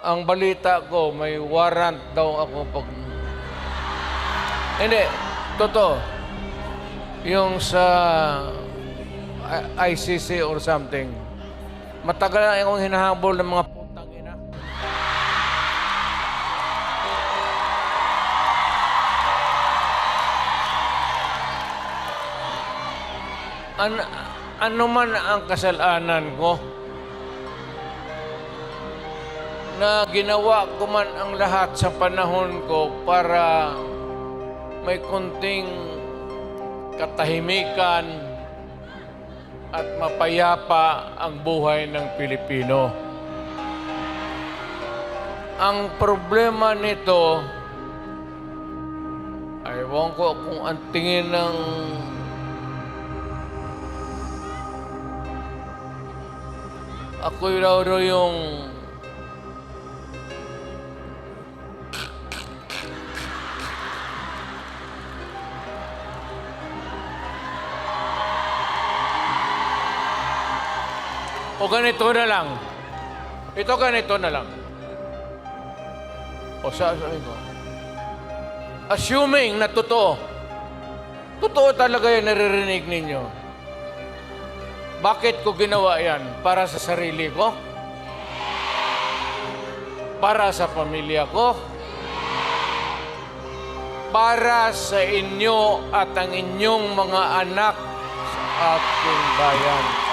Ang balita ko, may warrant daw ako pag... Hindi, totoo. Yung sa ICC or something. Matagal na akong hinahabol ng mga putang ina. Ano man ang kasalanan ko, na ginawa ko man ang lahat sa panahon ko para may kunting katahimikan at mapayapa ang buhay ng Pilipino. Ang problema nito, ewan ko kung ang tingin ng ako raw yung o ganito na lang. Ito ganito na lang. O sabi ko, assuming na totoo, totoo talaga yung naririnig ninyo. Bakit ko ginawa yan? Para sa sarili ko? Para sa pamilya ko? Para sa inyo at ang inyong mga anak sa ating bayan?